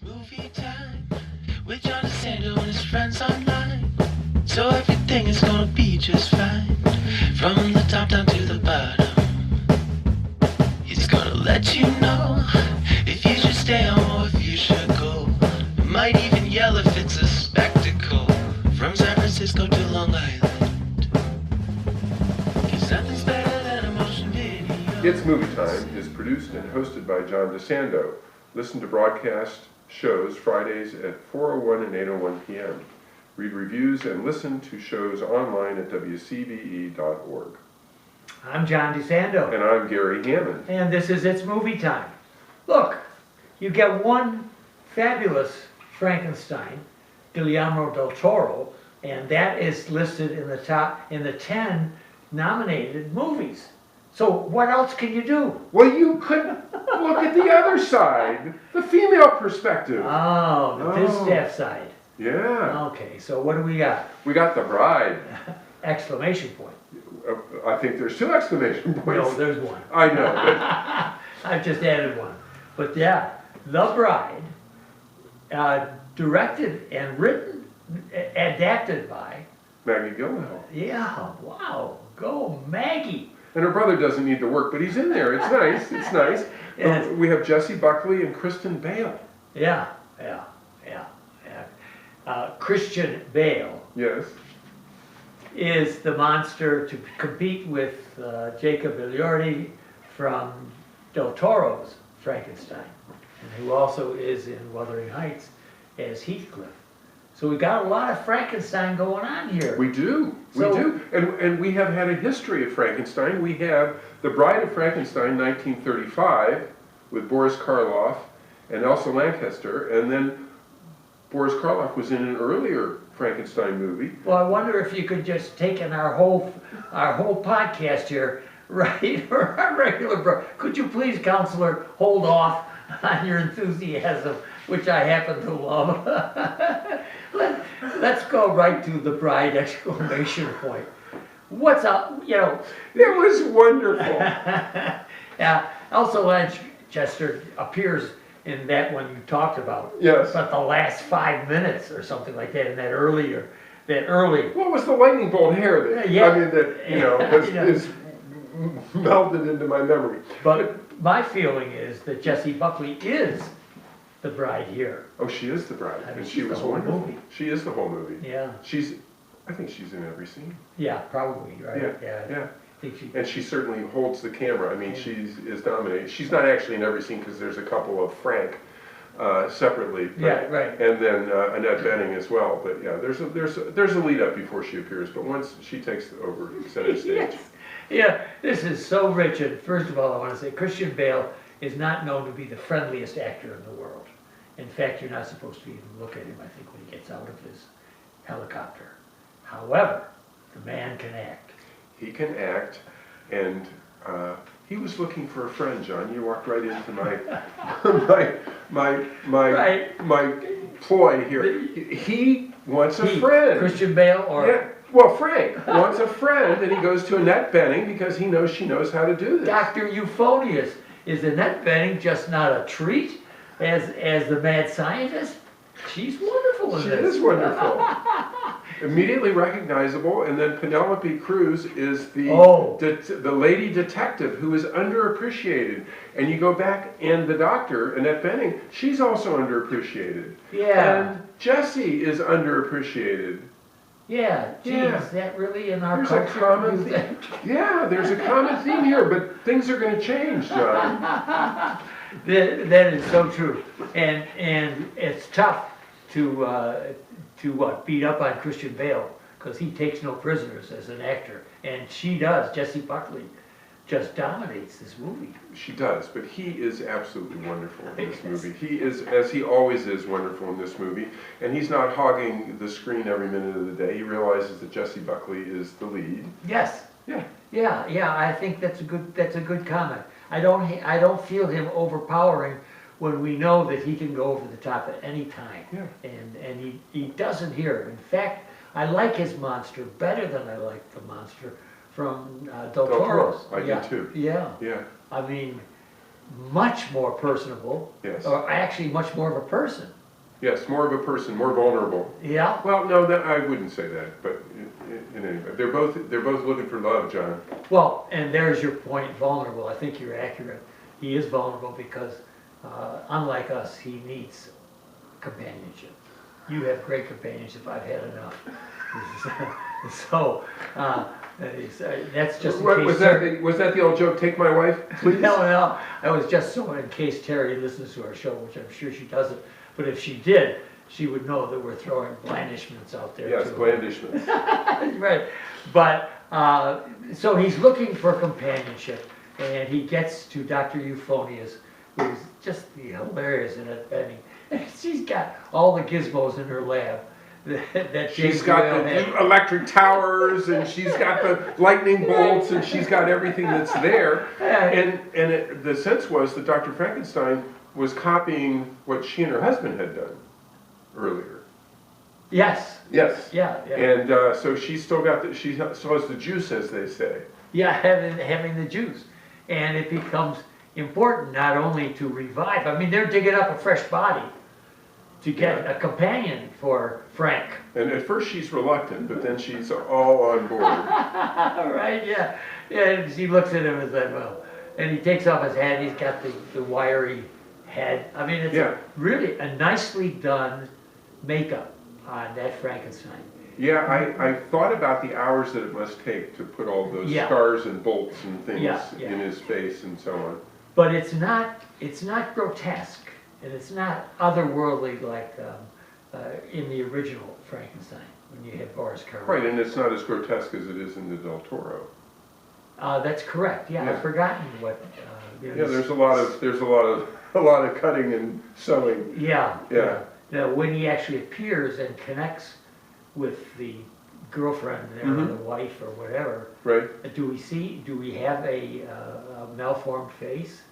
Movie time with John DeSando and his friends online. So everything is gonna be just fine. From the top down to the bottom. He's gonna let you know if you should stay home or if you should go. Might even yell if it's a spectacle. From San Francisco to Long Island. 'Cause nothing's better than a motion video. It's Movie Time is produced and hosted by John DeSando. Listen to broadcast shows Fridays at 4:01 and 8:01 p.m. Read reviews and listen to shows online at WCBE.org. I'm John DeSando. And I'm Gary Hammond. And this is It's Movie Time. Look, you get one fabulous Frankenstein, Guillermo del Toro, and that is listed in the top, in the 10 nominated movies. So what else can you do? Well, you could look at the other side, the female perspective. Oh, the Distaff side. Yeah. Okay, so what do we got? We got The Bride. Exclamation point. I think there's 2 exclamation points. No, there's one. I know. I've just added one. But yeah, The Bride, directed and written, adapted by. Maggie Gyllenhaal. Yeah, wow, go Maggie. And her brother doesn't need to work, but he's in there. It's nice. It's nice. Yes. We have Jessie Buckley and Kristen Bale. Yeah. Christian Bale Yes. is the monster to compete with Jacob Elordi from Del Toro's Frankenstein, and who also is in Wuthering Heights as Heathcliff. So we got a lot of Frankenstein going on here. We do. So- We do. And we have had a history of Frankenstein. We have The Bride of Frankenstein, 1935, with Boris Karloff and Elsa Lanchester. And then Boris Karloff was in an earlier Frankenstein movie. Well, I wonder if you could just take in our whole podcast here, right? For our regular could you please, Counselor, hold off on your enthusiasm, which I happen to love. Let's go right to The Bride! Exclamation point. What's up? You know. It was wonderful. Yeah, Elsa Lanchester appears in that one you talked about. Yes. But the last 5 minutes or something like that in that early. What was the lightning bolt hair that, Yeah. I mean, that, is melted into my memory. But my feeling is that Jessie Buckley is the bride here. Oh, she is the bride. I mean, And she's she the was whole wonderful. movie. She is the whole movie. Yeah. I think she's in every scene. Yeah, probably, right? Yeah. I think she. And she certainly holds the camera. I mean, she is dominating. She's not actually in every scene because there's a couple of Frank separately. But, Yeah, right. And then Annette Bening as well. But yeah, there's a lead up before she appears. But once she takes over center stage. Yes. Yeah, this is so rich. And first of all, I want to say Christian Bale is not known to be the friendliest actor in the world. In fact, you're not supposed to even look at him, I think, when he gets out of his helicopter. However, the man can act. He can act, and he was looking for a friend, John. You walked right into my ploy here. He wants a friend. Christian Bale or? Yeah. Well, Frank wants a friend, and he goes to Annette Bening because he knows she knows how to do this. Dr. Euphonious. Is Annette Bening just not a treat as the mad scientist? She's wonderful in She this. is wonderful. Immediately recognizable, and then Penelope Cruz is the lady detective who is underappreciated. And you go back, and the doctor, Annette Bening, she's also underappreciated. Yeah. And Jessie is underappreciated. Yeah, geez, Yeah. is that really in our There's culture? a common theme. Yeah, there's a common theme here, but things are going to change, John. That is so true, and it's tough to beat up on Christian Bale because he takes no prisoners as an actor, and she does. Jessie Buckley just dominates this movie. She does, but he is absolutely wonderful in this movie. He is, as he always is, wonderful in this movie, and he's not hogging the screen every minute of the day. He realizes that Jessie Buckley is the lead. Yes. Yeah. I think that's a good comment. I don't feel him overpowering when we know that he can go over the top at any time. Yeah. And he doesn't here. In fact, I like his monster better than I like the monster from Del Toro's. I do too. Yeah. Yeah. I mean, much more personable, Yes. or actually much more of a person. Yes, more of a person, more vulnerable. Yeah. Well, no, that, I wouldn't say that, but in any event, they're both looking for love, John. Well, and there's your point, vulnerable. I think you're accurate. He is vulnerable because, unlike us, he needs companionship. You have great companionship. I've had enough. So that's just in case. Was that the old joke? Take my wife, please. No. I was just so in case Terry listens to our show, which I'm sure she doesn't. But if she did, she would know that we're throwing blandishments out there. Yes, too. blandishments. Right. But so he's looking for companionship, and he gets to Dr. Euphonia's, who's just hilarious in it. I mean, she's got all the gizmos in her lab. That She's got the electric towers, and she's got the lightning bolts, and she's got everything that's there. And the sense was that Dr. Frankenstein was copying what she and her husband had done earlier. Yes. Yes. Yeah. And so she still has the juice, as they say. Yeah, having the juice. And it becomes important not only to revive, I mean, they're digging up a fresh body to get a companion for Frank. And at first she's reluctant, but then she's all on board. Right, yeah. And she looks at him and says, well, and he takes off his hat, he's got the wiry head. I mean, it's really a nicely done makeup on that Frankenstein. Yeah, I thought about the hours that it must take to put all those scars and bolts and things in his face and so on. But it's not grotesque, and it's not otherworldly like in the original Frankenstein when you had Boris Karloff. Right, and it's not as grotesque as it is in the Del Toro. That's correct. Yeah, I've forgotten what. There's a lot of cutting and sewing. Yeah. Now, when he actually appears and connects with the girlfriend or the wife or whatever, right? Do we have a malformed face?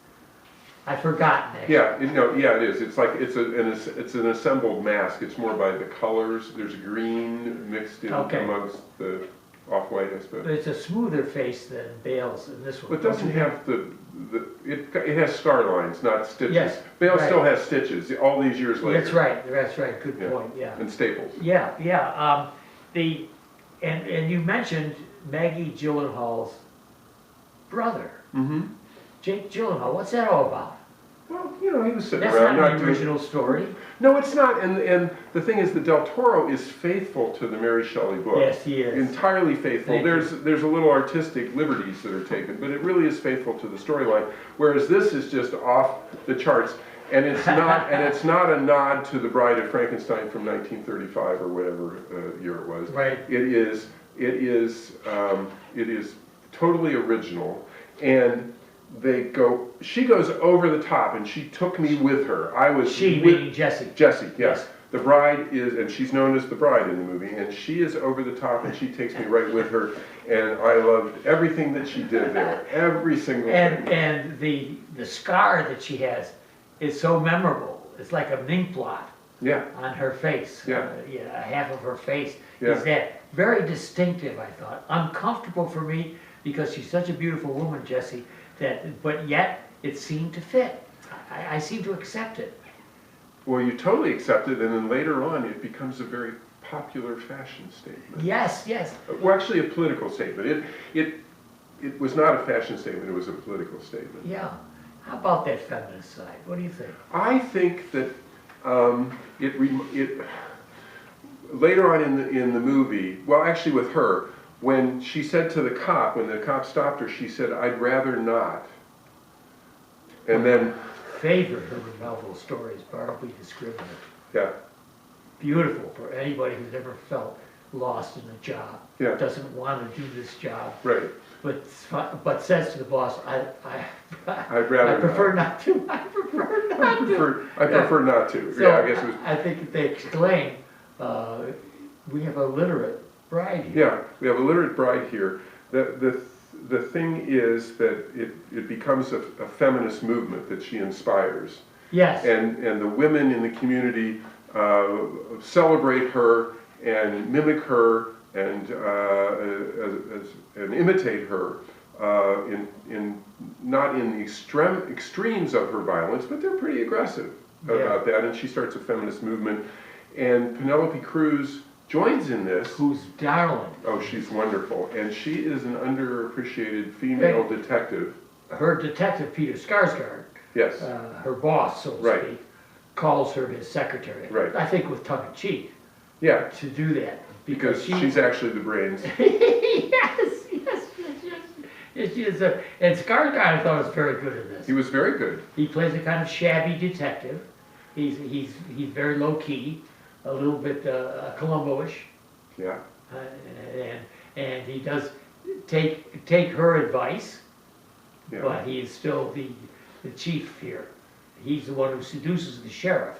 I've forgotten actually. It is. It's like it's an assembled mask. It's more by the colors. There's green mixed in amongst the off-white, I suppose. But it's a smoother face than Bale's in this one. But it doesn't have it has scar lines, not stitches. Yes, Bale still has stitches all these years later. That's right. Good point. Yeah. And staples. Yeah. And you mentioned Maggie Gyllenhaal's brother. Mm-hmm. Jake Gyllenhaal, what's that all about? Well, he was sitting That's around. That's not the original story. No, it's not. And the thing is, the Del Toro is faithful to the Mary Shelley book. Yes, he is. Entirely faithful. There's a little artistic liberties that are taken, but it really is faithful to the storyline. Whereas this is just off the charts, and it's not. And it's not a nod to the Bride of Frankenstein from 1935 or whatever year it was. Right. It is totally original, and she goes over the top, and she took me with her. Meaning Jessie. Jessie, yes. The bride is, and she's known as the bride in the movie, and she is over the top, and she takes me right with her, and I loved everything that she did there, every single thing. And the scar that she has is so memorable. It's like a ink blot on her face. Half of her face is that very distinctive, I thought. Uncomfortable for me because she's such a beautiful woman, Jessie. But yet it seemed to fit. I seem to accept it. Well, you totally accept it, and then later on it becomes a very popular fashion statement. Yes. Well, actually a political statement. It was not a fashion statement, it was a political statement. Yeah. How about that feminist side? What do you think? I think that later on in the movie, well, actually with her, when she said to the cop, when the cop stopped her, she said, "I'd rather not." And then... Favorite Herman Melville stories, Bartleby the Scrivener. Yeah. Beautiful for anybody who's ever felt lost in a job. Yeah. Doesn't want to do this job. Right. But says to the boss, I prefer not to. I prefer not to. So I guess it was... I think they exclaim, we have a literate bride here. Yeah, we have a literate bride here. The thing is that it becomes a feminist movement that she inspires. Yes. And the women in the community celebrate her and mimic her and imitate her not in the extremes of her violence, but they're pretty aggressive about that. And she starts a feminist movement, and Penelope Cruz joins in this. Who's darling. Oh, she's wonderful, and she is an underappreciated female detective. Her detective, Peter Skarsgård, Yes. her boss, so to speak, calls her his secretary. Right. I think with tongue in cheek. Yeah. To do that. Because she's actually the brains. Yes. She is and Skarsgård, I thought, was very good in this. He was very good. He plays a kind of shabby detective. He's very low key, a little bit Columbo-ish. Yeah. And he does take her advice, Yeah. but he is still the chief here. He's the one who seduces the sheriff.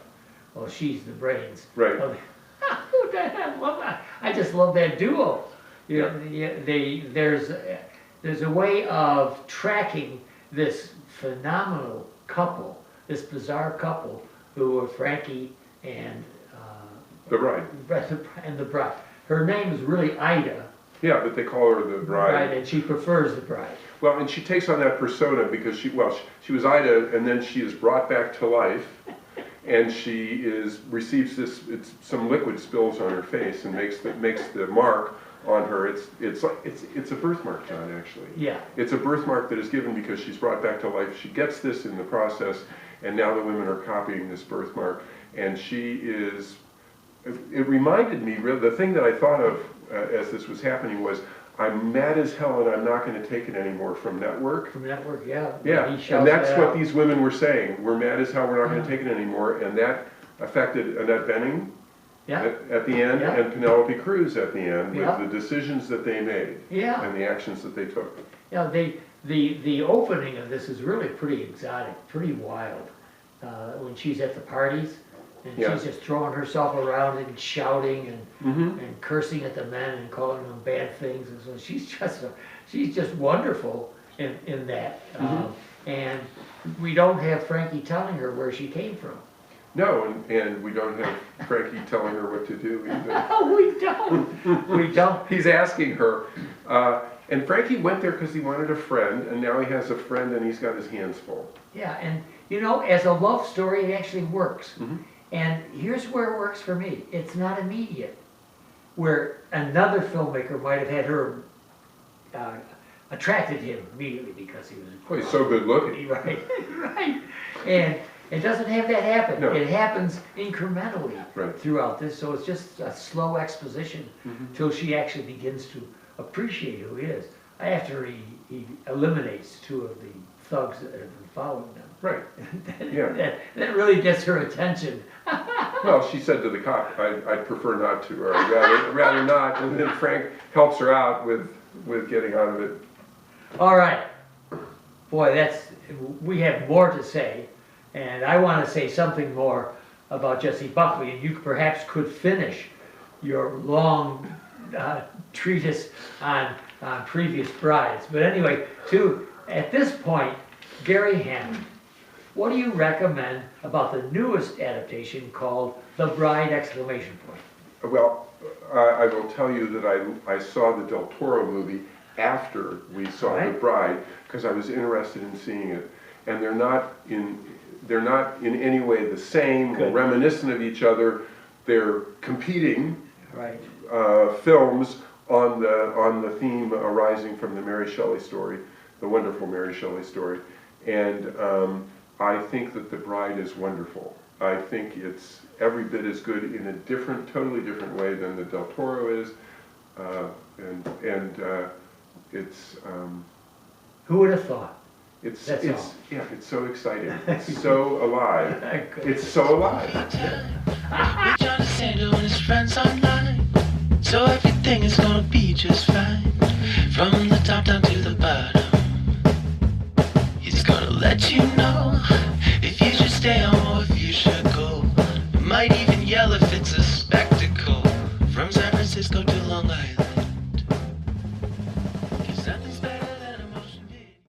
Well, she's the brains. Right. I love that. I just love that duo. You know, there's a way of tracking this phenomenal couple, this bizarre couple, who are Frankie and The bride. And the bride. Her name is really Ida. Yeah, but they call her the bride. Right, and she prefers the bride. Well, and she takes on that persona because she was Ida, and then she is brought back to life, and she receives some liquid spills on her face and makes the mark on her. It's a birthmark, John, actually. Yeah. It's a birthmark that is given because she's brought back to life. She gets this in the process, and now the women are copying this birthmark, and she is. It reminded me, the thing that I thought of as this was happening was, I'm mad as hell and I'm not going to take it anymore from Network. From Network, yeah. Yeah, and that's what these women were saying. We're mad as hell, we're not going to take it anymore. And that affected Annette Bening at the end and Penelope Cruz at the end with the decisions that they made and the actions that they took. Yeah, the opening of this is really pretty exotic, pretty wild. When she's at the parties. And she's just throwing herself around and shouting and cursing at the men and calling them bad things. And so she's just wonderful in that. And we don't have Frankie telling her where she came from. No, and we don't have Frankie telling her what to do either. No, we don't. We don't. He's asking her. And Frankie went there because he wanted a friend, and now he has a friend and he's got his hands full. Yeah, and you know, as a love story, it actually works. And here's where it works for me. It's not immediate. Where another filmmaker might have had her attracted him immediately because he was. Oh, he's so good looking. Right, right. And it doesn't have that happen. No. It happens incrementally Right. throughout this. So it's just a slow exposition till she actually begins to appreciate who he is. After he eliminates two of the thugs that have been following them. Right. That really gets her attention. Well, she said to the cop, I'd prefer not to, or rather not. And then Frank helps her out with getting out of it. All right. Boy, we have more to say. And I want to say something more about Jessie Buckley. And you perhaps could finish your long treatise on previous brides. But anyway, at this point, Gary Hammond, what do you recommend about the newest adaptation called The Bride! Exclamation point? Well, I will tell you that I saw the Del Toro movie after we saw The Bride because I was interested in seeing it, and they're not in any way the same or reminiscent of each other. They're competing films on the theme arising from the Mary Shelley story, the wonderful Mary Shelley story, and I think that The Bride is wonderful. I think it's every bit as good in a totally different way than the Del Toro is, and it's. Who would have thought? It's so exciting. It's so alive. It's so alive. With John DeSando and his friends online, so everything is gonna be just fine. From the top down to the bottom, he's gonna let you know if you should stay home or if you should go. Might even yell if